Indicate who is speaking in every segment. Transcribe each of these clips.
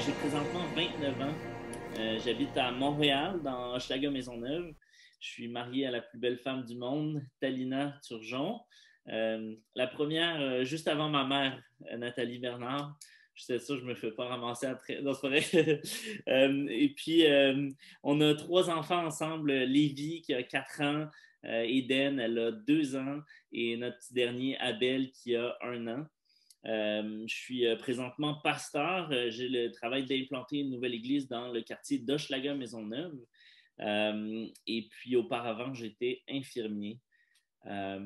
Speaker 1: J'ai présentement 29 ans. J'habite à Montréal, dans Hochelaga-Maisonneuve. Je suis marié à la plus belle femme du monde, Talina Turgeon. La première, juste avant ma mère, Nathalie Bernard. Je sais ça, je me fais pas ramasser après. Non, c'est pas vrai. Et puis, on a trois enfants ensemble. Lévi, qui a 4 ans. Eden, elle a 2 ans. Et notre petit dernier, Abel, qui a 1 an. Je suis présentement pasteur. J'ai le travail d'implanter une nouvelle église dans le quartier d'Hochelaga-Maisonneuve. Et puis auparavant, j'étais infirmier. Euh,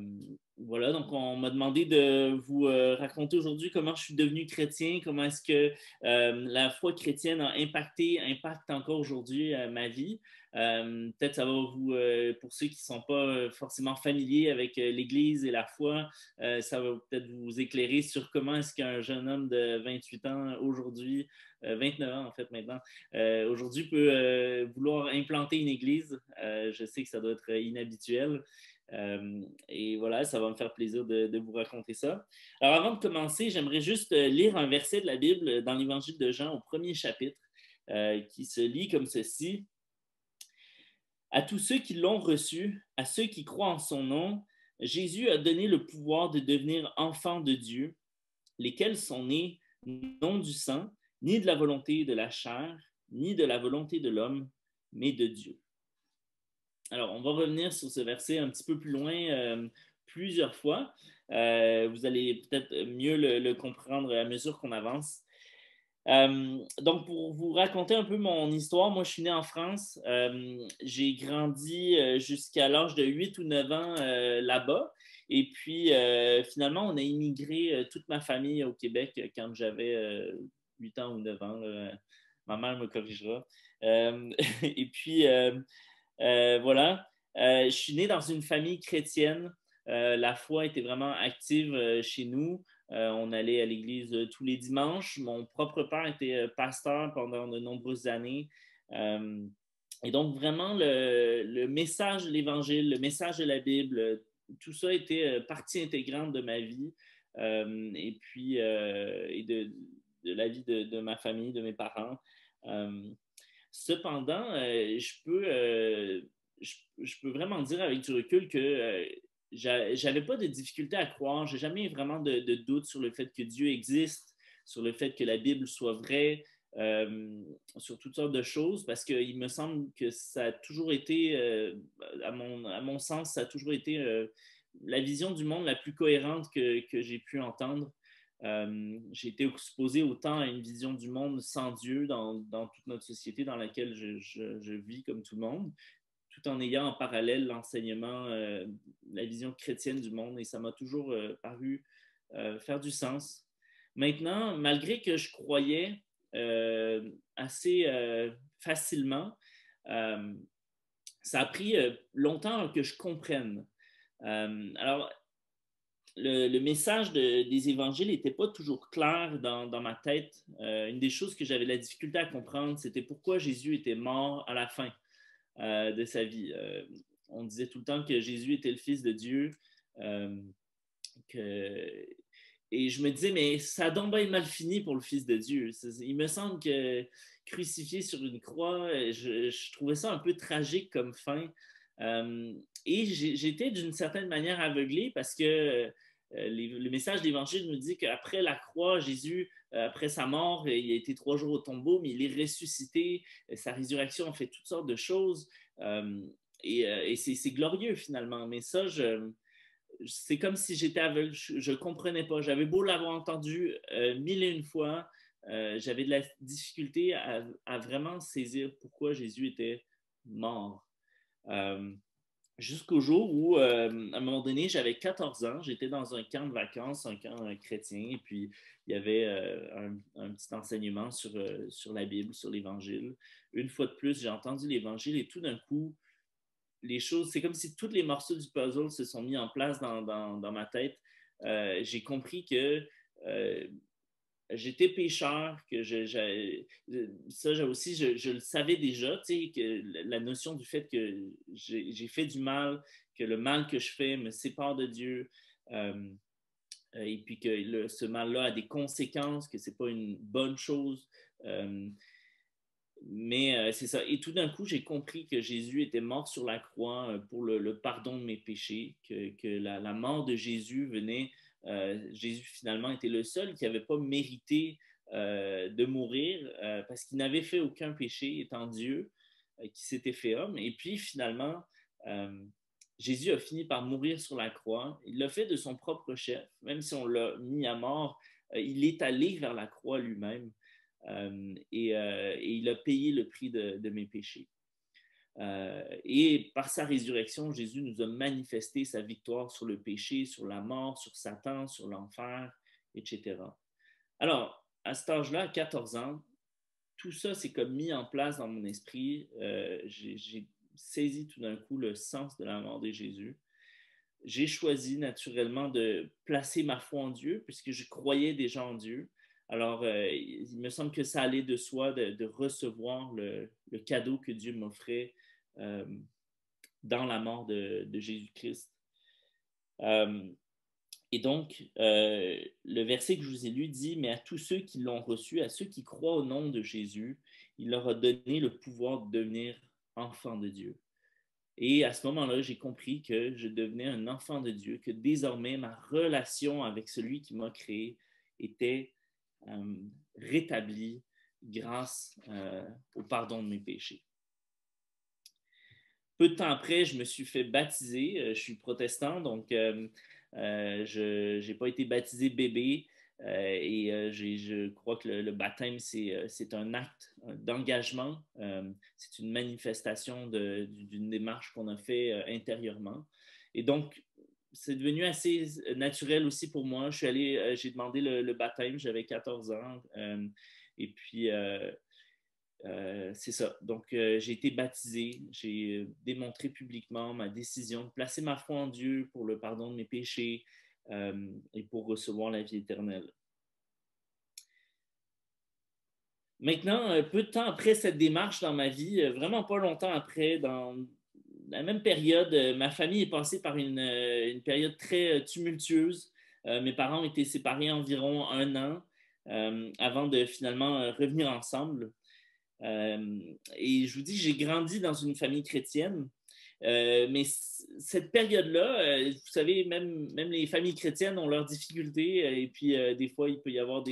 Speaker 1: voilà, donc on m'a demandé de vous raconter aujourd'hui comment je suis devenu chrétien, comment est-ce que la foi chrétienne impacte encore aujourd'hui ma vie. Peut-être ça va vous, pour ceux qui ne sont pas forcément familiers avec l'Église et la foi, ça va peut-être vous éclairer sur comment est-ce qu'un jeune homme de 28 ans aujourd'hui, 29 ans en fait maintenant, aujourd'hui peut vouloir implanter une église. Je sais que ça doit être inhabituel. Et voilà, ça va me faire plaisir de vous raconter ça. Alors, avant de commencer, j'aimerais juste lire un verset de la Bible dans l'Évangile de Jean au premier chapitre, qui se lit comme ceci. À tous ceux qui l'ont reçu, à ceux qui croient en son nom, Jésus a donné le pouvoir de devenir enfants de Dieu, lesquels sont nés non du sang, ni de la volonté de la chair, ni de la volonté de l'homme, mais de Dieu. Alors, on va revenir sur ce verset un petit peu plus loin plusieurs fois. Vous allez peut-être mieux le comprendre à mesure qu'on avance. Donc, pour vous raconter un peu mon histoire, moi, je suis né en France. J'ai grandi jusqu'à l'âge de 8 ou 9 ans là-bas. Et puis, finalement, on a immigré toute ma famille au Québec quand j'avais 8 ans ou 9 ans. Ma mère me corrigera. Et puis, voilà. Je suis né dans une famille chrétienne. La foi était vraiment active chez nous. On allait à l'église tous les dimanches. Mon propre père était pasteur pendant de nombreuses années. Euh, et donc, vraiment, le message de l'Évangile, le message de la Bible, tout ça était partie intégrante de ma vie et puis et de la vie de ma famille, de mes parents. Euh, Cependant, je peux vraiment dire avec du recul que j'avais pas de difficulté à croire. J'ai jamais eu vraiment de doute sur le fait que Dieu existe, sur le fait que la Bible soit vraie, sur toutes sortes de choses, parce qu'il me semble que ça a toujours été, à mon sens, ça a toujours été la vision du monde la plus cohérente que j'ai pu entendre. J'ai été exposé autant à une vision du monde sans Dieu dans toute notre société dans laquelle je vis comme tout le monde, tout en ayant en parallèle l'enseignement, la vision chrétienne du monde, et ça m'a toujours paru faire du sens. Maintenant, malgré que je croyais assez facilement, euh, ça a pris longtemps que je comprenne. Alors, le message des évangiles n'était pas toujours clair dans ma tête. Une des choses que j'avais la difficulté à comprendre, c'était pourquoi Jésus était mort à la fin de sa vie. On disait tout le temps que Jésus était le Fils de Dieu. Euh, que... Et je me disais, mais ça a donc bien mal fini pour le Fils de Dieu. Il me semble que crucifié sur une croix, je trouvais ça un peu tragique comme fin. Euh, et j'étais d'une certaine manière aveuglé parce que le message de l'Évangile nous dit qu'après la croix, Jésus, après sa mort, il a été 3 jours au tombeau, mais il est ressuscité. Sa résurrection a fait toutes sortes de choses. Et c'est glorieux finalement. Mais ça, c'est comme si j'étais aveugle, je ne comprenais pas. J'avais beau l'avoir entendu 1000 et une fois, j'avais de la difficulté à vraiment saisir pourquoi Jésus était mort. Euh, Jusqu'au jour où, à un moment donné, j'avais 14 ans, j'étais dans un camp de vacances, un camp chrétien, et puis il y avait un petit enseignement sur la Bible, sur l'Évangile. Une fois de plus, j'ai entendu l'Évangile et tout d'un coup, les choses, c'est comme si tous les morceaux du puzzle se sont mis en place dans ma tête. J'ai compris que j'étais pécheur, que ça aussi, je le savais déjà, tu sais, que la notion du fait que j'ai fait du mal, que le mal que je fais me sépare de Dieu, euh, et puis que ce mal-là a des conséquences, que c'est pas une bonne chose. Mais c'est ça. Et tout d'un coup, j'ai compris que Jésus était mort sur la croix pour le pardon de mes péchés, que la mort de Jésus venait. Jésus, finalement, était le seul qui n'avait pas mérité de mourir parce qu'il n'avait fait aucun péché, étant Dieu, qui s'était fait homme. Et puis, finalement, Jésus a fini par mourir sur la croix. Il l'a fait de son propre chef, même si on l'a mis à mort. Il est allé vers la croix lui-même. Et il a payé le prix de mes péchés. Et par sa résurrection, Jésus nous a manifesté sa victoire sur le péché, sur la mort, sur Satan, sur l'enfer, etc. Alors, à cet âge-là, à 14 ans, tout ça s'est comme mis en place dans mon esprit. J'ai saisi tout d'un coup le sens de la mort de Jésus. J'ai choisi naturellement de placer ma foi en Dieu, puisque je croyais déjà en Dieu. Alors, il me semble que ça allait de soi de recevoir le cadeau que Dieu m'offrait euh, dans la mort de Jésus-Christ. Et donc, le verset que je vous ai lu dit, « Mais à tous ceux qui l'ont reçu, à ceux qui croient au nom de Jésus, il leur a donné le pouvoir de devenir enfants de Dieu. » Et à ce moment-là, j'ai compris que je devenais un enfant de Dieu, que désormais ma relation avec celui qui m'a créé était rétablie grâce au pardon de mes péchés. Peu de temps après, je me suis fait baptiser. Je suis protestant, donc je n'ai pas été baptisé bébé. Je crois que le baptême, c'est un acte d'engagement. C'est une manifestation d'une démarche qu'on a fait intérieurement. Et donc, c'est devenu assez naturel aussi pour moi. J'ai demandé le baptême, j'avais 14 ans. Et puis, c'est ça. Donc, j'ai été baptisé. J'ai démontré publiquement ma décision de placer ma foi en Dieu pour le pardon de mes péchés et pour recevoir la vie éternelle. Maintenant, peu de temps après cette démarche dans ma vie, vraiment pas longtemps après, dans la même période, ma famille est passée par une période très tumultueuse. Mes parents ont été séparés environ 1 an avant de finalement revenir ensemble. Et je vous dis, j'ai grandi dans une famille chrétienne, mais cette période-là, vous savez, même les familles chrétiennes ont leurs difficultés, et puis des fois, il peut y avoir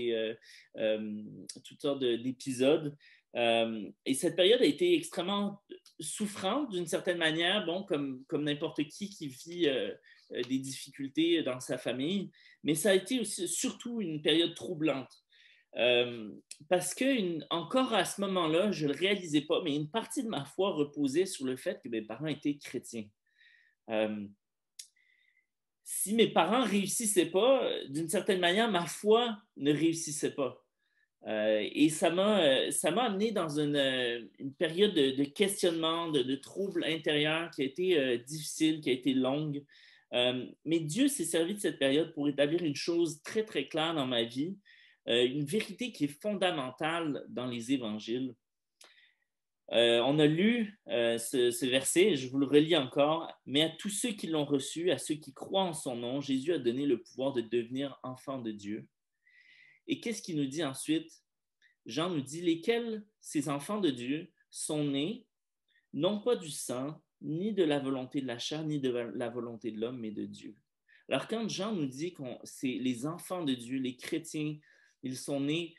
Speaker 1: toutes sortes d'épisodes. Et cette période a été extrêmement souffrante d'une certaine manière, bon, comme n'importe qui vit des difficultés dans sa famille, mais ça a été aussi, surtout une période troublante. Parce que encore à ce moment-là, je ne le réalisais pas, mais une partie de ma foi reposait sur le fait que mes parents étaient chrétiens. Si mes parents ne réussissaient pas, d'une certaine manière, ma foi ne réussissait pas. Et ça m'a amené dans une période de questionnement, de troubles intérieurs qui a été difficile, qui a été longue. Mais Dieu s'est servi de cette période pour établir une chose très, très claire dans ma vie, une vérité qui est fondamentale dans les évangiles. On a lu ce verset, je vous le relis encore, « Mais à tous ceux qui l'ont reçu, à ceux qui croient en son nom, Jésus a donné le pouvoir de devenir enfants de Dieu. » Et qu'est-ce qu'il nous dit ensuite? Jean nous dit, « Lesquels, ces enfants de Dieu, sont nés, non pas du sang, ni de la volonté de la chair, ni de la volonté de l'homme, mais de Dieu. » Alors quand Jean nous dit que c'est les enfants de Dieu, les chrétiens, ils sont nés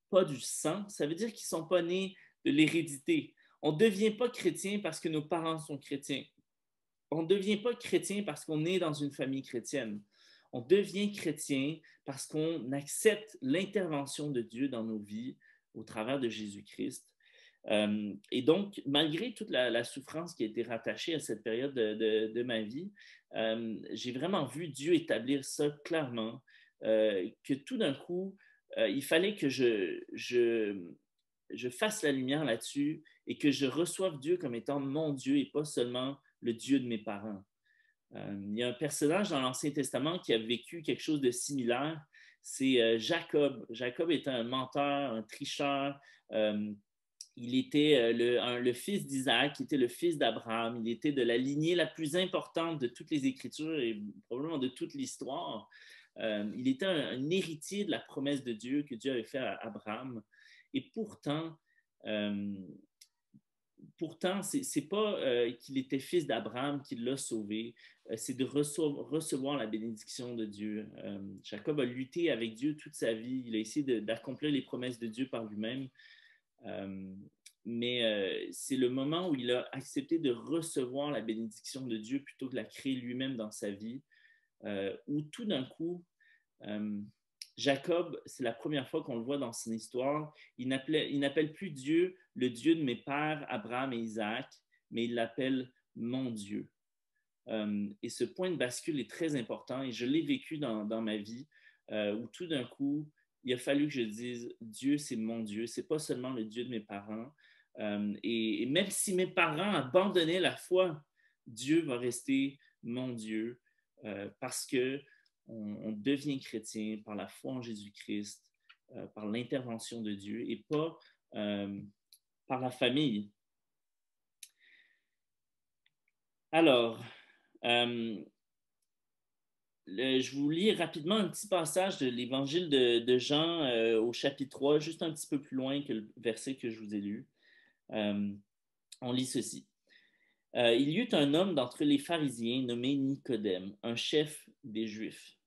Speaker 1: pas du sang, ça veut dire qu'ils ne sont pas nés de l'hérédité. On ne devient pas chrétien parce que nos parents sont chrétiens. On ne devient pas chrétien parce qu'on est dans une famille chrétienne. On devient chrétien parce qu'on accepte l'intervention de Dieu dans nos vies au travers de Jésus-Christ. Et donc, malgré toute la souffrance qui a été rattachée à cette période de ma vie, j'ai vraiment vu Dieu établir ça clairement, que tout d'un coup, il fallait que je fasse la lumière là-dessus et que je reçoive Dieu comme étant mon Dieu et pas seulement le Dieu de mes parents. Il y a un personnage dans l'Ancien Testament qui a vécu quelque chose de similaire, c'est Jacob. Jacob était un menteur, un tricheur. Il était le fils d'Isaac, qui était le fils d'Abraham. Il était de la lignée la plus importante de toutes les Écritures et probablement de toute l'histoire. Il était un héritier de la promesse de Dieu que Dieu avait fait à Abraham. Et euh, pourtant, c'est pas qu'il était fils d'Abraham qui l'a sauvé, c'est de recevoir la bénédiction de Dieu. Jacob a lutté avec Dieu toute sa vie, il a essayé d'accomplir les promesses de Dieu par lui-même, euh, mais c'est le moment où il a accepté de recevoir la bénédiction de Dieu plutôt que de la créer lui-même dans sa vie, où tout d'un coup, euh, Jacob, c'est la première fois qu'on le voit dans son histoire, il n'appelle plus Dieu le Dieu de mes pères, Abraham et Isaac, mais il l'appelle mon Dieu. Et ce point de bascule est très important et je l'ai vécu dans ma vie où tout d'un coup, il a fallu que je dise Dieu, c'est mon Dieu, c'est pas seulement le Dieu de mes parents. Et même si mes parents abandonnaient la foi, Dieu va rester mon Dieu parce que on devient chrétien par la foi en Jésus-Christ, par l'intervention de Dieu et pas par la famille. Alors, je vous lis rapidement un petit passage de l'évangile de Jean au chapitre 3, juste un petit peu plus loin que le verset que je vous ai lu. On lit ceci. Il y eut un homme d'entre les pharisiens nommé Nicodème, un chef des Juifs.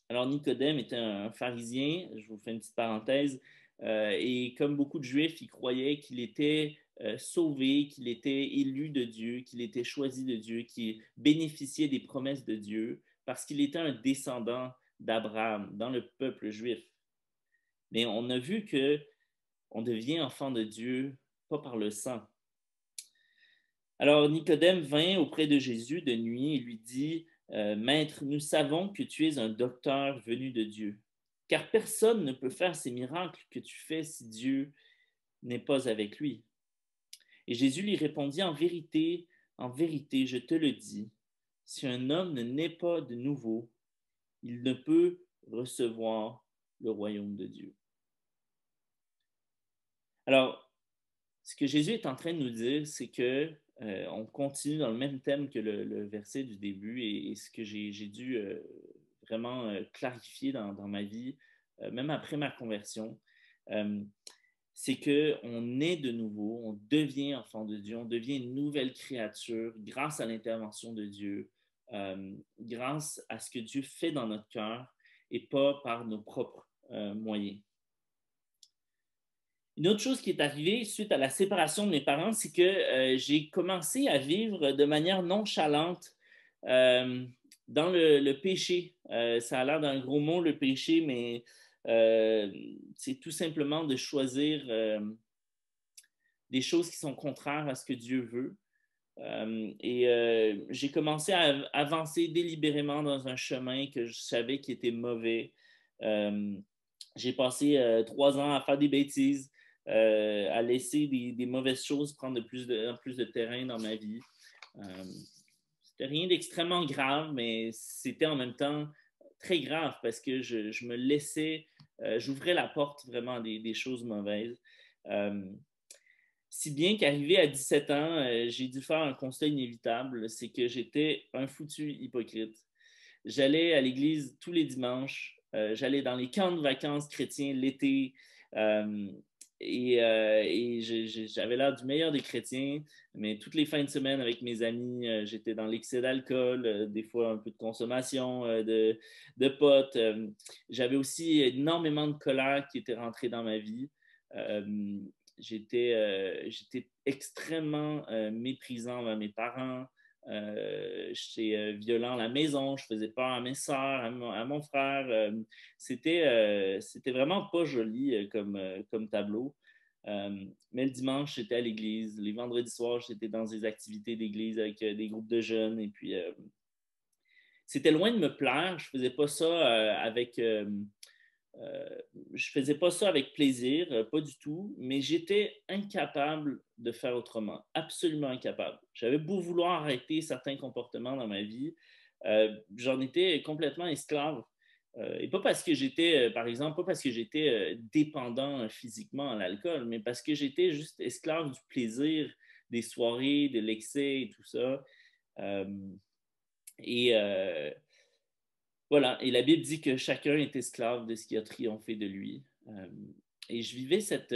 Speaker 1: Alors Nicodème était un pharisien, je vous fais une petite parenthèse, et comme beaucoup de Juifs, il croyait qu'il était sauvé, qu'il était élu de Dieu, qu'il était choisi de Dieu, qu'il bénéficiait des promesses de Dieu, parce qu'il était un descendant d'Abraham dans le peuple juif. Mais on a vu que on devient enfant de Dieu pas par le sang. Alors Nicodème vint auprès de Jésus de nuit et lui dit, Maître, nous savons que tu es un docteur venu de Dieu, car personne ne peut faire ces miracles que tu fais si Dieu n'est pas avec lui. Et Jésus lui répondit, en vérité, je te le dis, si un homme ne naît pas de nouveau, il ne peut recevoir le royaume de Dieu. Alors, ce que Jésus est en train de nous dire, c'est que on continue dans le même thème que le verset du début et ce que j'ai dû vraiment clarifier dans ma vie, même après ma conversion, c'est qu'on est de nouveau, on devient enfant de Dieu, on devient une nouvelle créature grâce à l'intervention de Dieu, grâce à ce que Dieu fait dans notre cœur et pas par nos propres moyens. Une autre chose qui est arrivée suite à la séparation de mes parents, c'est que j'ai commencé à vivre de manière nonchalante dans le péché. Ça a l'air d'un gros mot, le péché, mais c'est tout simplement de choisir des choses qui sont contraires à ce que Dieu veut. J'ai commencé à avancer délibérément dans un chemin que je savais qui était mauvais. J'ai passé 3 ans à faire des bêtises, à laisser des mauvaises choses prendre de plus de terrain dans ma vie. C'était rien d'extrêmement grave, mais c'était en même temps très grave parce que je me laissais, j'ouvrais la porte vraiment à des choses mauvaises. Si bien qu'arrivé à 17 ans, j'ai dû faire un constat inévitable, c'est que j'étais un foutu hypocrite. J'allais à l'église tous les dimanches, j'allais dans les camps de vacances chrétiens l'été, euh, j'avais l'air du meilleur des chrétiens, mais toutes les fins de semaine avec mes amis, j'étais dans l'excès d'alcool, des fois un peu de consommation de potes. J'avais aussi énormément de colère qui était rentrée dans ma vie. J'étais extrêmement méprisant envers mes parents. J'étais violent à la maison, je faisais peur à mes soeurs, à mon frère. C'était vraiment pas joli comme tableau. Mais le dimanche, j'étais à l'église. Les vendredis soirs, j'étais dans des activités d'église avec des groupes de jeunes. Et puis, c'était loin de me plaire. Je faisais pas ça je faisais pas ça avec plaisir, pas du tout, mais j'étais incapable de faire autrement, absolument incapable. J'avais beau vouloir arrêter certains comportements dans ma vie, j'en étais complètement esclave. Et pas parce que j'étais, par exemple, pas parce que j'étais dépendant physiquement à l'alcool, mais parce que j'étais juste esclave du plaisir, des soirées, de l'excès et tout ça. Euh, et voilà, et la Bible dit que chacun est esclave de ce qui a triomphé de lui. Et je vivais cette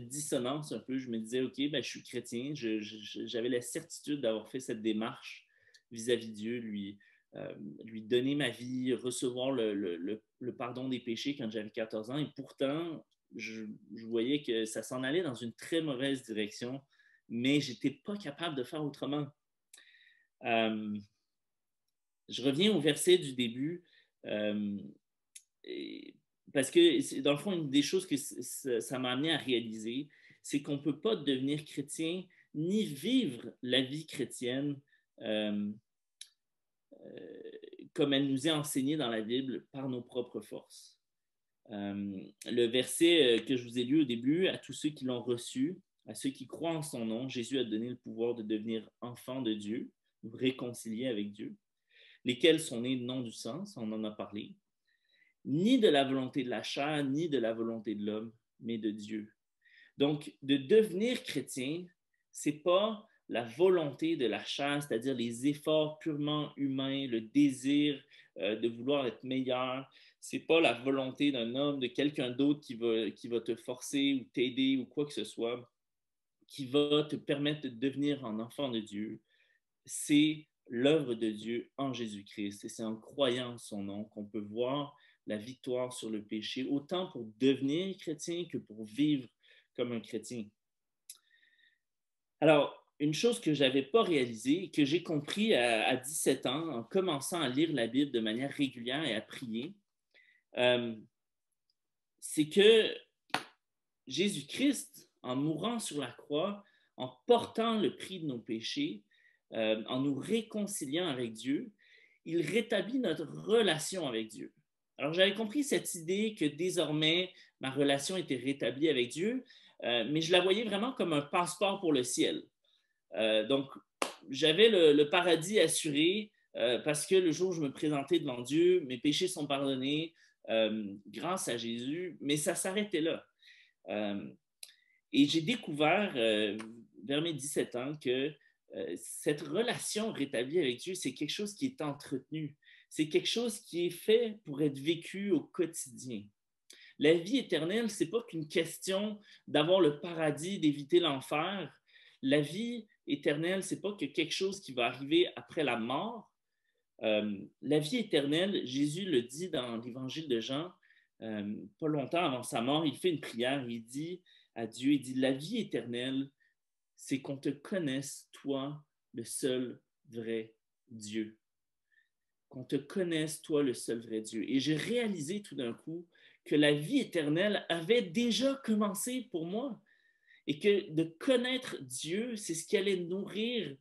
Speaker 1: dissonance un peu. Je me disais, OK, ben, je suis chrétien. J'avais la certitude d'avoir fait cette démarche vis-à-vis de Dieu, lui donner ma vie, recevoir le pardon des péchés quand j'avais 14 ans. Et pourtant, je voyais que ça s'en allait dans une très mauvaise direction, mais je n'étais pas capable de faire autrement. Je reviens au verset du début. Et parce que, dans le fond, une des choses que ça m'a amené à réaliser, c'est qu'on ne peut pas devenir chrétien ni vivre la vie chrétienne euh, comme elle nous est enseignée dans la Bible par nos propres forces. Le verset que je vous ai lu au début, à tous ceux qui l'ont reçu, à ceux qui croient en son nom, Jésus a donné le pouvoir de devenir enfants de Dieu, nous réconcilier avec Dieu, lesquels sont nés non du sang, on en a parlé, ni de la volonté de la chair, ni de la volonté de l'homme, mais de Dieu. Donc, de devenir chrétien, c'est pas la volonté de la chair, c'est-à-dire les efforts purement humains, le désir de vouloir être meilleur. C'est pas la volonté d'un homme, de quelqu'un d'autre qui va te forcer ou t'aider ou quoi que ce soit, qui va te permettre de devenir un enfant de Dieu. C'est l'œuvre de Dieu en Jésus-Christ. Et c'est en croyant en son nom qu'on peut voir la victoire sur le péché, autant pour devenir chrétien que pour vivre comme un chrétien. Alors, une chose que je n'avais pas réalisée, que j'ai compris à 17 ans en commençant à lire la Bible de manière régulière et à prier, c'est que Jésus-Christ, en mourant sur la croix, en portant le prix de nos péchés, en nous réconciliant avec Dieu, il rétablit notre relation avec Dieu. Alors, j'avais compris cette idée que désormais, ma relation était rétablie avec Dieu, mais je la voyais vraiment comme un passeport pour le ciel. Donc, j'avais le paradis assuré parce que le jour où je me présentais devant Dieu, mes péchés sont pardonnés grâce à Jésus, mais ça s'arrêtait là. Et j'ai découvert vers mes 17 ans que cette relation rétablie avec Dieu, c'est quelque chose qui est entretenu. C'est quelque chose qui est fait pour être vécu au quotidien. La vie éternelle, ce n'est pas qu'une question d'avoir le paradis, d'éviter l'enfer. La vie éternelle, ce n'est pas que quelque chose qui va arriver après la mort. La vie éternelle, Jésus le dit dans l'évangile de Jean, pas longtemps avant sa mort, il fait une prière, il dit à Dieu, il dit, la vie éternelle, c'est qu'on te connaisse, toi, le seul vrai Dieu. Qu'on te connaisse, toi, le seul vrai Dieu. Et j'ai réalisé tout d'un coup que la vie éternelle avait déjà commencé pour moi et que de connaître Dieu, c'est ce qui allait nourrir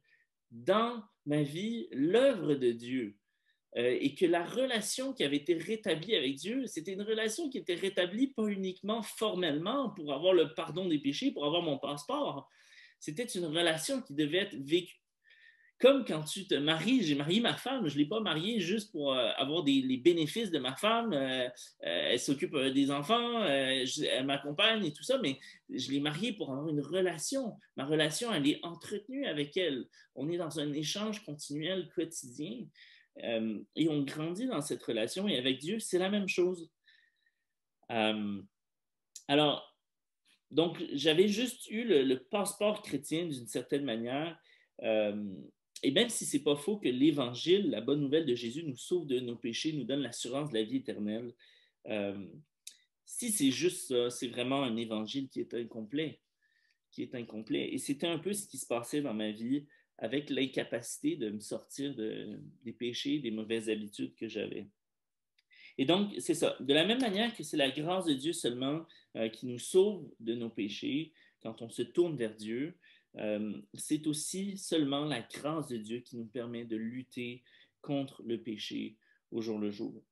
Speaker 1: dans ma vie l'œuvre de Dieu. Et que la relation qui avait été rétablie avec Dieu, c'était une relation qui était rétablie pas uniquement formellement pour avoir le pardon des péchés, pour avoir mon passeport. C'était une relation qui devait être vécue. Comme quand tu te maries, j'ai marié ma femme, je ne l'ai pas mariée juste pour avoir les bénéfices de ma femme. Elle s'occupe des enfants, elle m'accompagne et tout ça, mais je l'ai mariée pour avoir une relation. Ma relation, elle est entretenue avec elle. On est dans un échange continuel, quotidien, et on grandit dans cette relation. Et avec Dieu, c'est la même chose. Alors, donc, j'avais juste eu le passeport chrétien d'une certaine manière. Et même si ce n'est pas faux que l'Évangile, la bonne nouvelle de Jésus, nous sauve de nos péchés, nous donne l'assurance de la vie éternelle, si c'est juste ça, c'est vraiment un Évangile qui est incomplet, Et c'était un peu ce qui se passait dans ma vie avec l'incapacité de me sortir des péchés, des mauvaises habitudes que j'avais. Et donc, c'est ça. De la même manière que c'est la grâce de Dieu seulement qui nous sauve de nos péchés quand on se tourne vers Dieu, c'est aussi seulement la grâce de Dieu qui nous permet de lutter contre le péché au jour le jour.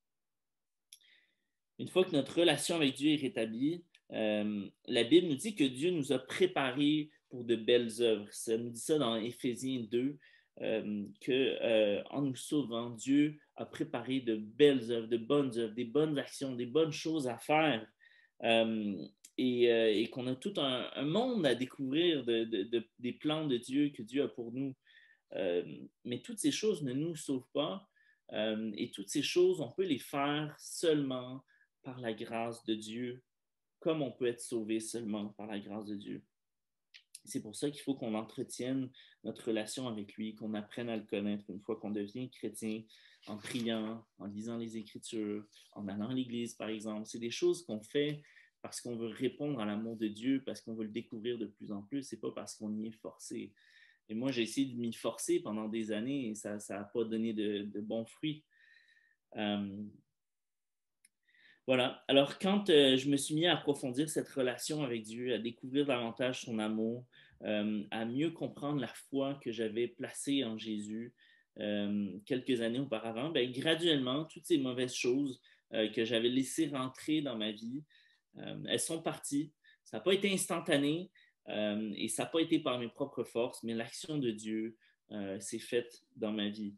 Speaker 1: Une fois que notre relation avec Dieu est rétablie, la Bible nous dit que Dieu nous a préparés pour de belles œuvres. Ça nous dit ça dans Éphésiens 2, qu'en nous sauvant, Dieu a préparé de belles œuvres, des bonnes actions, des bonnes choses à faire. Et qu'on a tout un monde à découvrir des plans de Dieu que Dieu a pour nous. Mais toutes ces choses ne nous sauvent pas. Et toutes ces choses, on peut les faire seulement par la grâce de Dieu comme on peut être sauvé seulement par la grâce de Dieu. C'est pour ça qu'il faut qu'on entretienne notre relation avec lui, qu'on apprenne à le connaître une fois qu'on devient chrétien, en priant, en lisant les Écritures, en allant à l'Église, par exemple. C'est des choses qu'on fait parce qu'on veut répondre à l'amour de Dieu, parce qu'on veut le découvrir de plus en plus, c'est pas parce qu'on y est forcé. Et moi, j'ai essayé de m'y forcer pendant des années et ça n'a pas donné de bons fruits. Voilà. Alors, quand je me suis mis à approfondir cette relation avec Dieu, à découvrir davantage son amour, à mieux comprendre la foi que j'avais placée en Jésus quelques années auparavant, ben, graduellement, toutes ces mauvaises choses que j'avais laissées rentrer dans ma vie, elles sont parties. Ça n'a pas été instantané et ça n'a pas été par mes propres forces, mais l'action de Dieu s'est faite dans ma vie.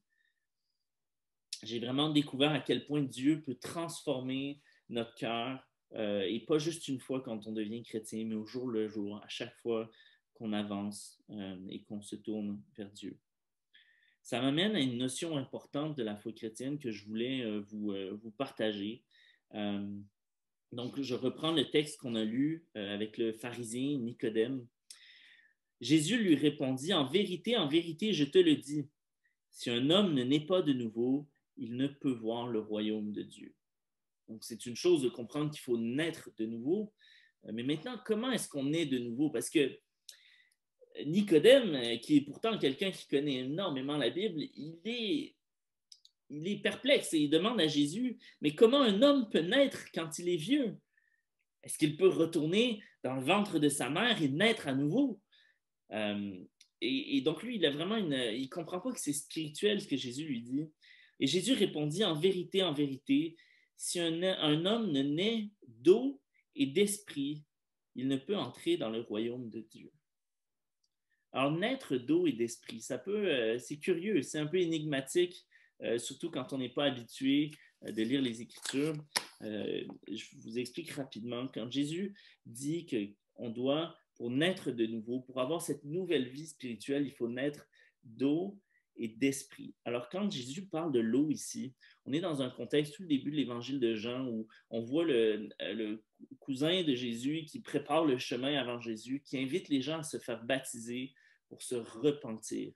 Speaker 1: J'ai vraiment découvert à quel point Dieu peut transformer notre cœur, et pas juste une fois quand on devient chrétien, mais au jour le jour, à chaque fois qu'on avance et qu'on se tourne vers Dieu. Ça m'amène à une notion importante de la foi chrétienne que je voulais vous partager. Donc, je reprends le texte qu'on a lu avec le pharisien Nicodème. Jésus lui répondit, en vérité, je te le dis, si un homme ne naît pas de nouveau, il ne peut voir le royaume de Dieu. Donc, c'est une chose de comprendre qu'il faut naître de nouveau. Mais maintenant, comment est-ce qu'on naît de nouveau? Parce que Nicodème, qui est pourtant quelqu'un qui connaît énormément la Bible, il est perplexe et il demande à Jésus, mais comment un homme peut naître quand il est vieux? Est-ce qu'il peut retourner dans le ventre de sa mère et naître à nouveau? Et donc, lui, il ne comprend pas que c'est spirituel ce que Jésus lui dit. Et Jésus répondit, en vérité, si un homme ne naît d'eau et d'esprit, il ne peut entrer dans le royaume de Dieu. Alors, naître d'eau et d'esprit, c'est curieux, c'est un peu énigmatique, surtout quand on n'est pas habitué de lire les Écritures. Je vous explique rapidement. Quand Jésus dit qu'on doit, pour naître de nouveau, pour avoir cette nouvelle vie spirituelle, il faut naître d'eau et d'esprit. Alors, quand Jésus parle de l'eau ici, on est dans un contexte, tout le début de l'évangile de Jean, où on voit le cousin de Jésus qui prépare le chemin avant Jésus, qui invite les gens à se faire baptiser pour se repentir.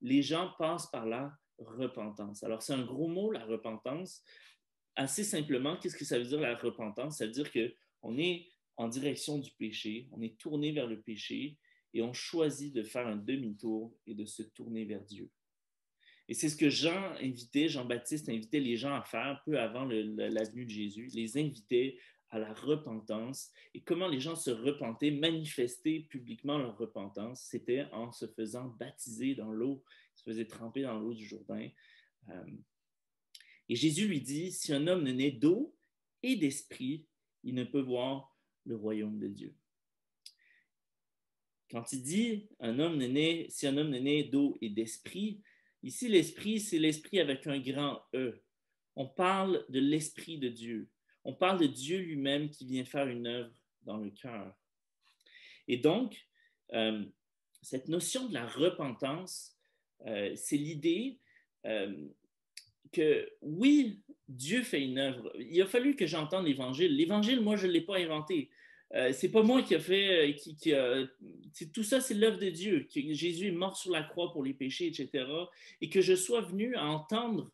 Speaker 1: Les gens passent par la repentance. Alors, c'est un gros mot, la repentance. Assez simplement, qu'est-ce que ça veut dire la repentance? Ça veut dire qu'on est en direction du péché, on est tourné vers le péché et on choisit de faire un demi-tour et de se tourner vers Dieu. Et c'est ce que Jean-Baptiste invitait les gens à faire peu avant la venue de Jésus, les invitait à la repentance. Et comment les gens se repentaient, manifestaient publiquement leur repentance, c'était en se faisant baptiser dans l'eau, se faisaient tremper dans l'eau du Jourdain. Et Jésus lui dit, si un homme ne naît d'eau et d'esprit, il ne peut voir le royaume de Dieu. Quand il dit si un homme ne naît d'eau et d'esprit, ici l'esprit, c'est l'esprit avec un grand E. On parle de l'esprit de Dieu. On parle de Dieu lui-même qui vient faire une œuvre dans le cœur. Et donc, cette notion de la repentance, c'est l'idée que oui, Dieu fait une œuvre. Il a fallu que j'entende l'Évangile. L'Évangile, moi, je ne l'ai pas inventé. C'est pas moi qui a fait, tout ça, c'est l'œuvre de Dieu. Que Jésus est mort sur la croix pour les péchés, etc. Et que je sois venu à entendre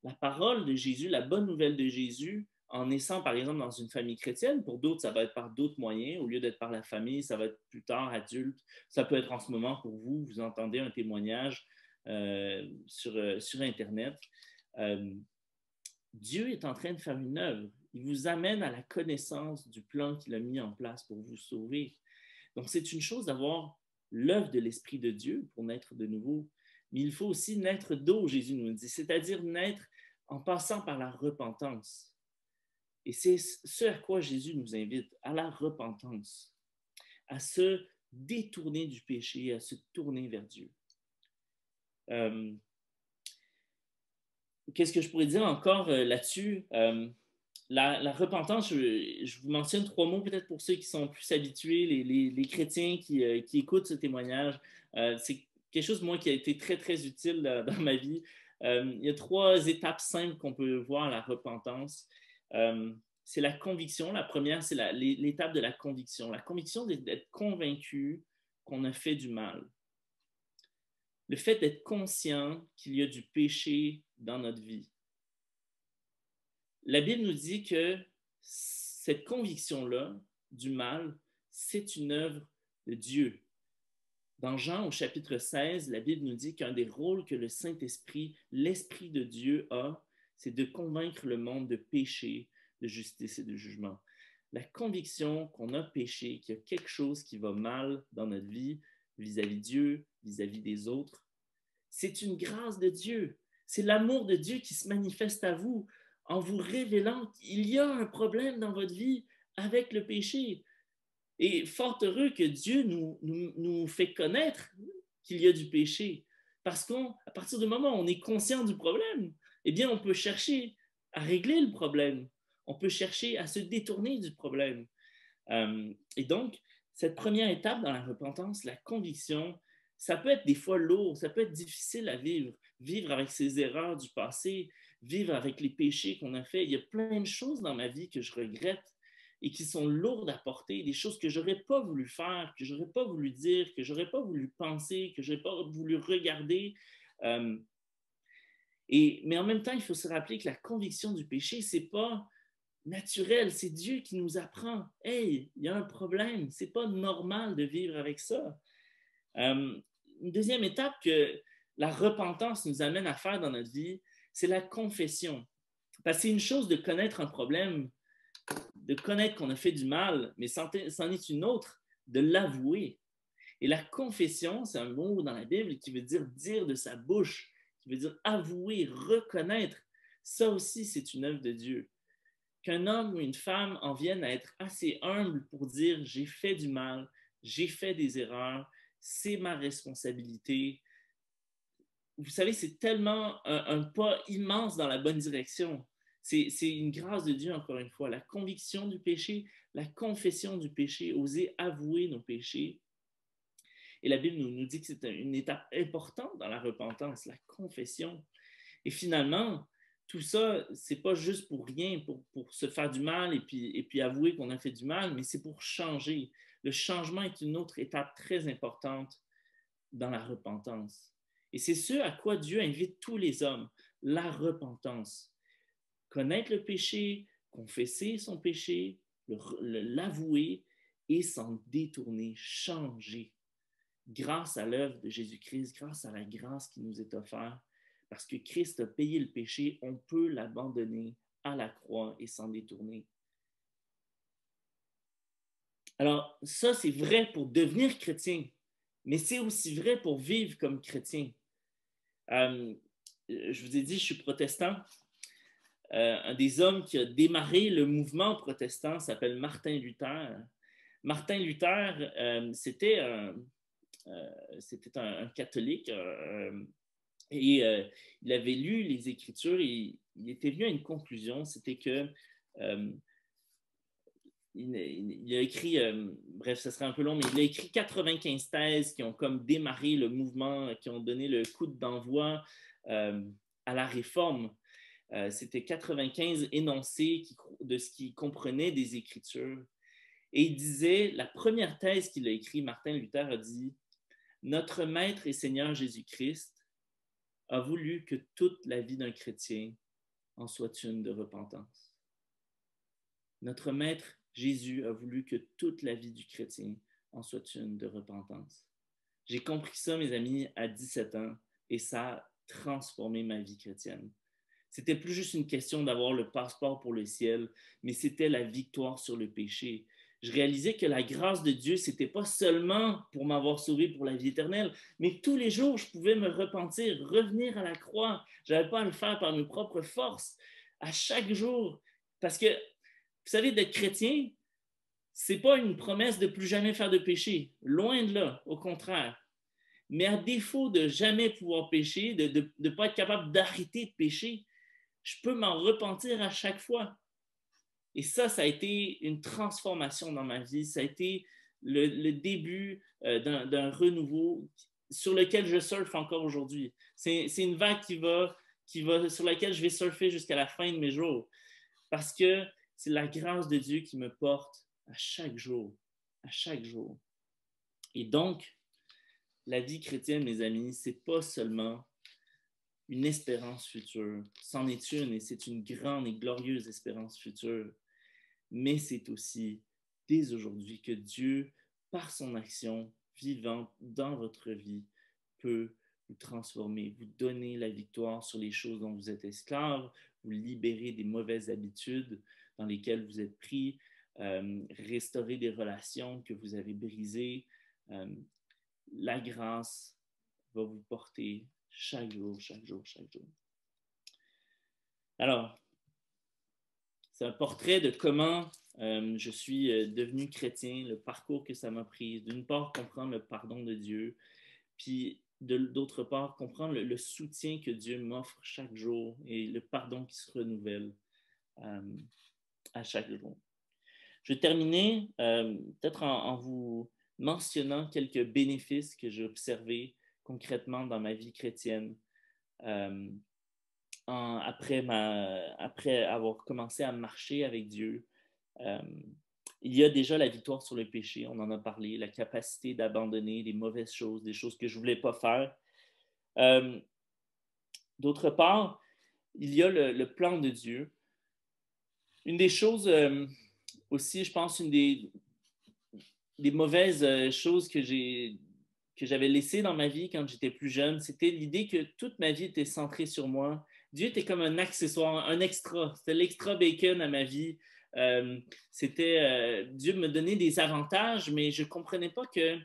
Speaker 1: la parole de Jésus, la bonne nouvelle de Jésus, en naissant, par exemple, dans une famille chrétienne. Pour d'autres, ça va être par d'autres moyens. Au lieu d'être par la famille, ça va être plus tard, adulte. Ça peut être en ce moment pour vous. Vous entendez un témoignage sur Internet. Dieu est en train de faire une œuvre. Il vous amène à la connaissance du plan qu'il a mis en place pour vous sauver. Donc, c'est une chose d'avoir l'œuvre de l'Esprit de Dieu pour naître de nouveau, mais il faut aussi naître d'eau, Jésus nous dit, c'est-à-dire naître en passant par la repentance. Et c'est ce à quoi Jésus nous invite, à la repentance, à se détourner du péché, à se tourner vers Dieu. Qu'est-ce que je pourrais dire encore là-dessus? La repentance, je vous mentionne 3 mots peut-être pour ceux qui sont plus habitués, les chrétiens qui écoutent ce témoignage. C'est quelque chose, moi, qui a été très, très utile dans ma vie. Il y a 3 étapes simples qu'on peut voir à la repentance. c'est la conviction. La première, c'est l'étape de la conviction. La conviction d'être convaincu qu'on a fait du mal. Le fait d'être conscient qu'il y a du péché dans notre vie. La Bible nous dit que cette conviction-là du mal, c'est une œuvre de Dieu. Dans Jean, au chapitre 16, la Bible nous dit qu'un des rôles que le Saint-Esprit, l'Esprit de Dieu a, c'est de convaincre le monde de péché, de justice et de jugement. La conviction qu'on a péché, qu'il y a quelque chose qui va mal dans notre vie, vis-à-vis de Dieu, vis-à-vis des autres, c'est une grâce de Dieu. C'est l'amour de Dieu qui se manifeste à vous en vous révélant qu'il y a un problème dans votre vie avec le péché. Et fort heureux que Dieu nous fait connaître qu'il y a du péché. Parce qu'à partir du moment où on est conscient du problème, eh bien, on peut chercher à régler le problème. On peut chercher à se détourner du problème. Et donc, cette première étape dans la repentance, la conviction, ça peut être des fois lourd, ça peut être difficile à vivre. Vivre avec ses erreurs du passé, vivre avec les péchés qu'on a faits. Il y a plein de choses dans ma vie que je regrette et qui sont lourdes à porter, des choses que je n'aurais pas voulu faire, que je n'aurais pas voulu dire, que je n'aurais pas voulu penser, que je n'aurais pas voulu regarder. Mais en même temps, il faut se rappeler que la conviction du péché, ce n'est pas naturel, c'est Dieu qui nous apprend. Hey, il y a un problème, ce n'est pas normal de vivre avec ça. Une deuxième étape que la repentance nous amène à faire dans notre vie, c'est la confession. Parce que c'est une chose de connaître un problème, de connaître qu'on a fait du mal, mais c'en est une autre de l'avouer. Et la confession, c'est un mot dans la Bible qui veut dire de sa bouche, qui veut dire avouer, reconnaître. Ça aussi, c'est une œuvre de Dieu. Qu'un homme ou une femme en vienne à être assez humble pour dire j'ai fait du mal, j'ai fait des erreurs, c'est ma responsabilité. Vous savez, c'est tellement un pas immense dans la bonne direction. C'est une grâce de Dieu, encore une fois. La conviction du péché, la confession du péché, oser avouer nos péchés. Et la Bible nous dit que c'est une étape importante dans la repentance, la confession. Et finalement, tout ça, c'est pas juste pour rien, pour se faire du mal et puis avouer qu'on a fait du mal, mais c'est pour changer. Le changement est une autre étape très importante dans la repentance. Et c'est ce à quoi Dieu invite tous les hommes, la repentance. Connaître le péché, confesser son péché, l'avouer et s'en détourner, changer. Grâce à l'œuvre de Jésus-Christ, grâce à la grâce qui nous est offerte, parce que Christ a payé le péché, on peut l'abandonner à la croix et s'en détourner. Alors, ça, c'est vrai pour devenir chrétien, mais c'est aussi vrai pour vivre comme chrétien. Je vous ai dit, je suis protestant. Un des hommes qui a démarré le mouvement protestant s'appelle Martin Luther. Martin Luther, c'était un catholique et il avait lu les Écritures et il était venu à une conclusion, c'était que il a écrit, bref, ce serait un peu long, mais il a écrit 95 thèses qui ont comme démarré le mouvement, qui ont donné le coup d'envoi à la réforme. C'était 95 énoncés de ce qu'il comprenait des Écritures. Et il disait, la première thèse qu'il a écrite, Martin Luther a dit, « Notre Maître et Seigneur Jésus-Christ a voulu que toute la vie d'un chrétien en soit une de repentance. » Notre Maître Jésus a voulu que toute la vie du chrétien en soit une de repentance. J'ai compris ça, mes amis, à 17 ans, et ça a transformé ma vie chrétienne. C'était plus juste une question d'avoir le passeport pour le ciel, mais c'était la victoire sur le péché. Je réalisais que la grâce de Dieu, ce n'était pas seulement pour m'avoir sauvé pour la vie éternelle, mais tous les jours, je pouvais me repentir, revenir à la croix. Je n'avais pas à le faire par mes propres forces, à chaque jour. Parce que, vous savez, d'être chrétien, ce n'est pas une promesse de plus jamais faire de péché. Loin de là, au contraire. Mais à défaut de jamais pouvoir pécher, de ne pas être capable d'arrêter de pécher, je peux m'en repentir à chaque fois. Et ça a été une transformation dans ma vie. Ça a été le début d'un renouveau sur lequel je surfe encore aujourd'hui. C'est une vague sur laquelle je vais surfer jusqu'à la fin de mes jours. Parce que c'est la grâce de Dieu qui me porte à chaque jour, à chaque jour. Et donc, la vie chrétienne, mes amis, c'est pas seulement une espérance future. C'en est une, et c'est une grande et glorieuse espérance future. Mais c'est aussi, dès aujourd'hui, que Dieu, par son action vivante dans votre vie, peut vous transformer, vous donner la victoire sur les choses dont vous êtes esclave, vous libérer des mauvaises habitudes dans lesquelles vous êtes pris, restaurer des relations que vous avez brisées. La grâce va vous porter chaque jour, chaque jour, chaque jour. Alors, c'est un portrait de comment je suis devenu chrétien, le parcours que ça m'a pris. D'une part, comprendre le pardon de Dieu, puis d'autre part, comprendre le soutien que Dieu m'offre chaque jour et le pardon qui se renouvelle à chaque jour. Je vais terminer peut-être en vous mentionnant quelques bénéfices que j'ai observés concrètement dans ma vie chrétienne après avoir commencé à marcher avec Dieu. Il y a déjà la victoire sur le péché, on en a parlé, la capacité d'abandonner les mauvaises choses, des choses que je ne voulais pas faire. D'autre part, il y a le plan de Dieu. Une des choses aussi, je pense, une des mauvaises choses que j'avais laissées dans ma vie quand j'étais plus jeune, c'était l'idée que toute ma vie était centrée sur moi. Dieu était comme un accessoire, un extra. C'était l'extra bacon à ma vie. Dieu me donnait des avantages, mais je ne comprenais pas que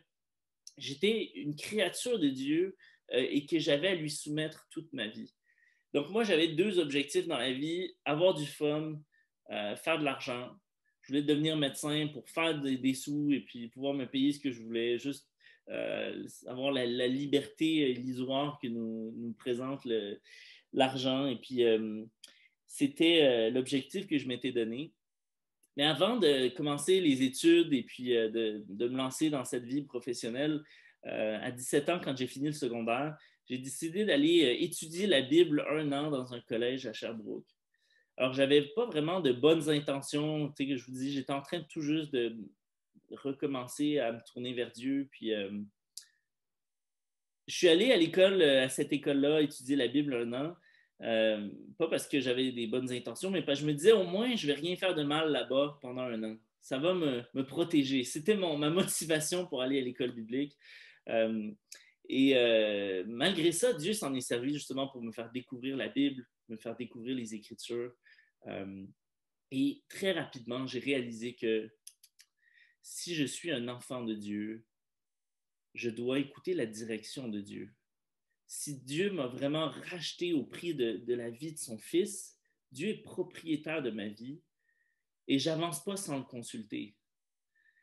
Speaker 1: j'étais une créature de Dieu et que j'avais à lui soumettre toute ma vie. Donc moi, j'avais deux objectifs dans la vie, avoir du fun, faire de l'argent. Je voulais devenir médecin pour faire des sous et puis pouvoir me payer ce que je voulais, juste avoir la liberté illusoire que nous présente l'argent. Et puis, c'était l'objectif que je m'étais donné. Mais avant de commencer les études et puis de me lancer dans cette vie professionnelle, à 17 ans, quand j'ai fini le secondaire, j'ai décidé d'aller étudier la Bible 1 an dans un collège à Sherbrooke. Alors, je n'avais pas vraiment de bonnes intentions. Tu sais, je vous dis, j'étais en train tout juste de recommencer à me tourner vers Dieu. Puis, je suis allé à l'école, à cette école-là, étudier la Bible 1 an. Pas parce que j'avais des bonnes intentions, mais parce que je me disais, au moins, je ne vais rien faire de mal là-bas pendant 1 an. Ça va me protéger. C'était ma motivation pour aller à l'école biblique. Malgré ça, Dieu s'en est servi justement pour me faire découvrir la Bible, me faire découvrir les Écritures. Et très rapidement, j'ai réalisé que si je suis un enfant de Dieu, je dois écouter la direction de Dieu. Si Dieu m'a vraiment racheté au prix de la vie de son Fils, Dieu est propriétaire de ma vie et je n'avance pas sans le consulter.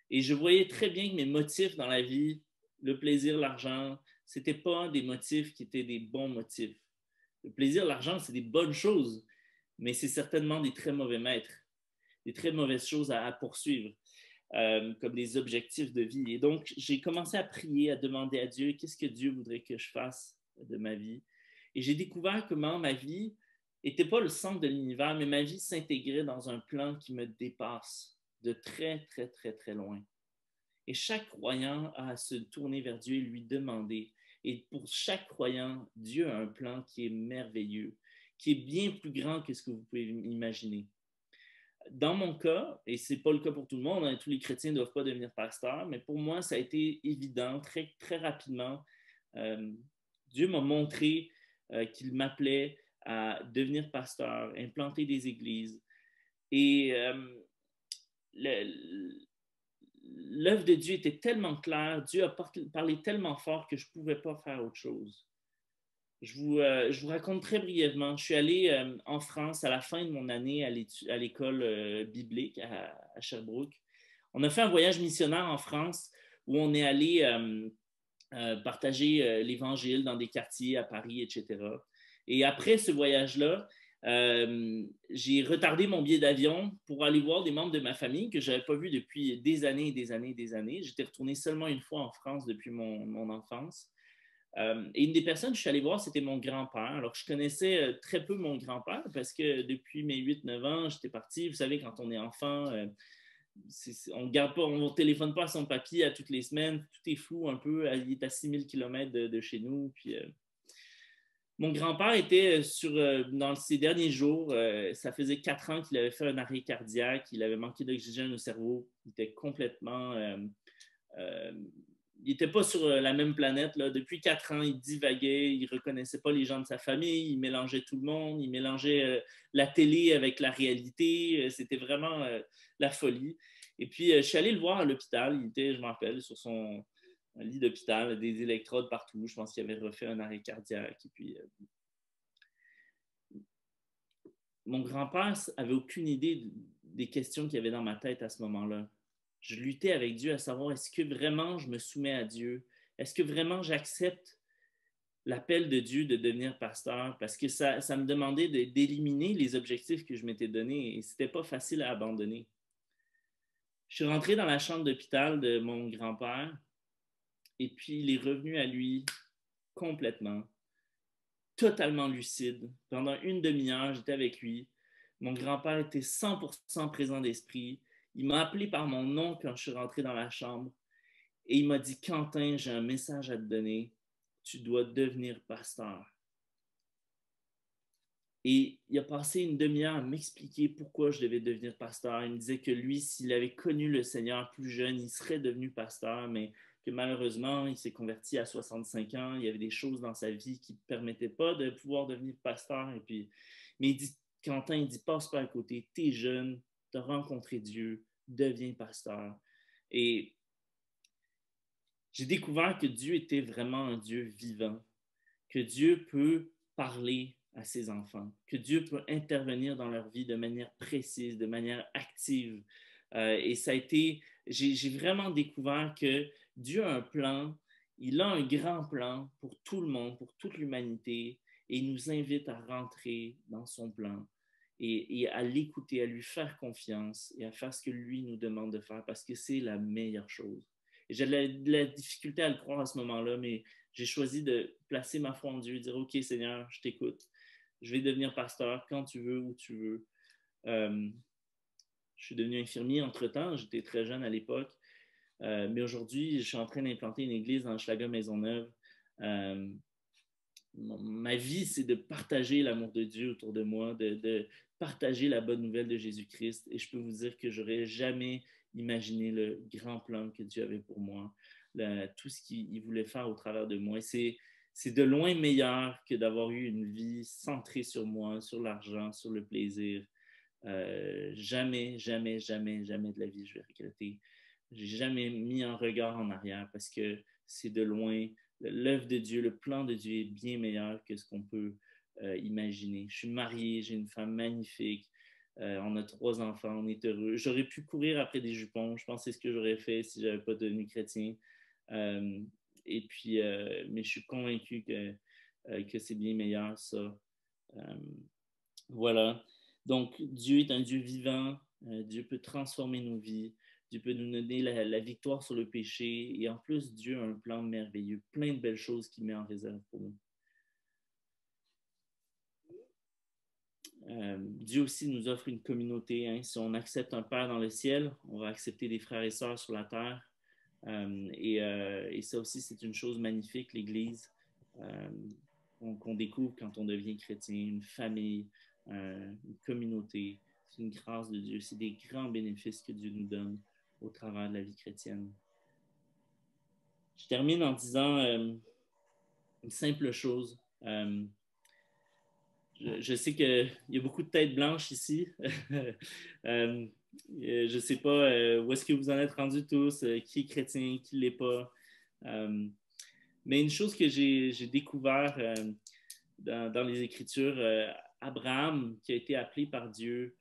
Speaker 1: Et je voyais très bien que mes motifs dans la vie, le plaisir, l'argent, ce n'étaient pas des motifs qui étaient des bons motifs. Le plaisir, l'argent, c'est des bonnes choses, mais c'est certainement des très mauvais maîtres, des très mauvaises choses à poursuivre, comme des objectifs de vie. Et donc, j'ai commencé à prier, à demander à Dieu, qu'est-ce que Dieu voudrait que je fasse de ma vie? Et j'ai découvert comment ma vie n'était pas le centre de l'univers, mais ma vie s'intégrait dans un plan qui me dépasse de très, très, très, très loin. Et chaque croyant a à se tourner vers Dieu et lui demander. Et pour chaque croyant, Dieu a un plan qui est merveilleux, qui est bien plus grand que ce que vous pouvez imaginer. Dans mon cas, et ce n'est pas le cas pour tout le monde, hein, tous les chrétiens ne doivent pas devenir pasteurs, mais pour moi, ça a été évident, très, très rapidement. Dieu m'a montré qu'il m'appelait à devenir pasteur, implanter des églises. Et l'œuvre de Dieu était tellement claire, Dieu a parlé tellement fort que je ne pouvais pas faire autre chose. Je vous raconte très brièvement. Je suis allé en France à la fin de mon année à l'école biblique à Sherbrooke. On a fait un voyage missionnaire en France où on est allé partager l'Évangile dans des quartiers à Paris, etc. Et après ce voyage-là, j'ai retardé mon billet d'avion pour aller voir des membres de ma famille que je n'avais pas vus depuis des années et des années et des années. J'étais retourné seulement une fois en France depuis mon enfance. Et une des personnes que je suis allé voir, c'était mon grand-père. Alors, je connaissais très peu mon grand-père parce que depuis mes 8-9 ans, j'étais parti. Vous savez, quand on est enfant, on garde pas, on ne téléphone pas à son papy à toutes les semaines. Tout est flou un peu. Il est à 6 000 km de chez nous. Puis, mon grand-père était dans ses derniers jours, ça faisait 4 ans qu'il avait fait un arrêt cardiaque, il avait manqué d'oxygène au cerveau, il était complètement... euh, il n'était pas sur la même planète. Là. Depuis 4 ans, il divaguait, il ne reconnaissait pas les gens de sa famille, il mélangeait tout le monde, il mélangeait la télé avec la réalité. C'était vraiment la folie. Et puis, je suis allé le voir à l'hôpital. Il était, je me rappelle, sur son lit d'hôpital, des électrodes partout. Je pense qu'il avait refait un arrêt cardiaque. Et puis, mon grand-père avait aucune idée des questions qu'il y avait dans ma tête à ce moment-là. Je luttais avec Dieu à savoir est-ce que vraiment je me soumets à Dieu? Est-ce que vraiment j'accepte l'appel de Dieu de devenir pasteur? Parce que ça me demandait d'éliminer les objectifs que je m'étais donnés et ce n'était pas facile à abandonner. Je suis rentré dans la chambre d'hôpital de mon grand-père et puis il est revenu à lui complètement, totalement lucide. Pendant une demi-heure, j'étais avec lui. Mon grand-père était 100% présent d'esprit. Il m'a appelé par mon nom quand je suis rentré dans la chambre et il m'a dit, Quentin, j'ai un message à te donner. Tu dois devenir pasteur. Et il a passé une demi-heure à m'expliquer pourquoi je devais devenir pasteur. Il me disait que lui, s'il avait connu le Seigneur plus jeune, il serait devenu pasteur, mais que malheureusement, il s'est converti à 65 ans. Il y avait des choses dans sa vie qui ne permettaient pas de pouvoir devenir pasteur. Et puis, mais il dit, Quentin, il dit, passe pas à côté, tu es jeune, tu as rencontré Dieu, deviens pasteur. Et j'ai découvert que Dieu était vraiment un Dieu vivant, que Dieu peut parler à ses enfants, que Dieu peut intervenir dans leur vie de manière précise, de manière active. Et ça a été, j'ai vraiment découvert que Dieu a un plan, il a un grand plan pour tout le monde, pour toute l'humanité, et il nous invite à rentrer dans son plan et à l'écouter, à lui faire confiance et à faire ce que lui nous demande de faire parce que c'est la meilleure chose. J'ai de la difficulté à le croire à ce moment-là, mais j'ai choisi de placer ma foi en Dieu, dire OK Seigneur, je t'écoute, je vais devenir pasteur quand tu veux, où tu veux. Je suis devenu infirmier entre-temps, j'étais très jeune à l'époque, mais aujourd'hui, je suis en train d'implanter une église dans Hochelaga Maisonneuve. Ma vie, c'est de partager l'amour de Dieu autour de moi, de partager la bonne nouvelle de Jésus-Christ. Et je peux vous dire que j'aurais jamais imaginé le grand plan que Dieu avait pour moi, tout ce qu'il voulait faire au travers de moi. C'est de loin meilleur que d'avoir eu une vie centrée sur moi, sur l'argent, sur le plaisir. Jamais, jamais, jamais, jamais de la vie, je vais regretter. J'ai jamais mis un regard en arrière parce que c'est de loin l'œuvre de Dieu, le plan de Dieu est bien meilleur que ce qu'on peut imaginer. Je suis marié, j'ai une femme magnifique, on a 3 enfants, on est heureux. J'aurais pu courir après des jupons, je pense que c'est ce que j'aurais fait si je n'avais pas devenu chrétien. Et puis, mais je suis convaincu que c'est bien meilleur ça. Voilà. Donc, Dieu est un Dieu vivant. Dieu peut transformer nos vies. Dieu peut nous donner la victoire sur le péché. Et en plus, Dieu a un plan merveilleux, plein de belles choses qu'il met en réserve pour nous. Dieu aussi nous offre une communauté. Hein. Si on accepte un Père dans le ciel, on va accepter des frères et sœurs sur la terre. Et ça aussi, c'est une chose magnifique, l'Église, qu'on découvre quand on devient chrétien, une famille, une communauté. C'est une grâce de Dieu. C'est des grands bénéfices que Dieu nous donne au travers de la vie chrétienne. Je termine en disant une simple chose. Je sais qu'il y a beaucoup de têtes blanches ici. Je ne sais pas où est-ce que vous en êtes rendus tous, qui est chrétien, qui ne l'est pas. Mais une chose que j'ai découvert dans les Écritures, Abraham, qui a été appelé par Dieu,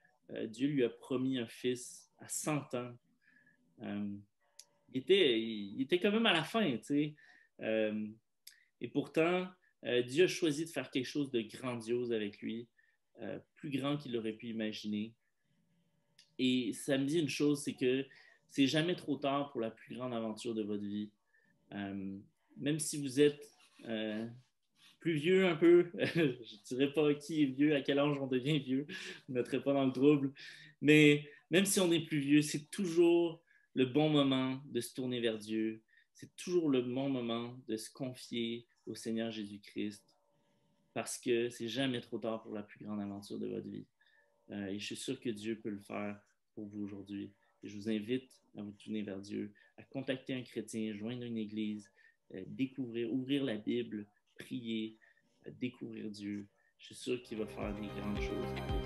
Speaker 1: Dieu lui a promis un fils à 100 ans. Il était quand même à la fin, tu sais. Et pourtant, Dieu a choisi de faire quelque chose de grandiose avec lui, plus grand qu'il aurait pu imaginer. Et ça me dit une chose, c'est que c'est jamais trop tard pour la plus grande aventure de votre vie. Même si vous êtes plus vieux un peu. Je ne dirais pas qui est vieux, à quel âge on devient vieux. Je ne mettrai pas dans le trouble. Mais même si on est plus vieux, c'est toujours le bon moment de se tourner vers Dieu. C'est toujours le bon moment de se confier au Seigneur Jésus-Christ parce que c'est jamais trop tard pour la plus grande aventure de votre vie. Et je suis sûr que Dieu peut le faire pour vous aujourd'hui. Et je vous invite à vous tourner vers Dieu, à contacter un chrétien, joindre une église, découvrir, ouvrir la Bible, prier, découvrir Dieu. Je suis sûr qu'il va faire des grandes choses.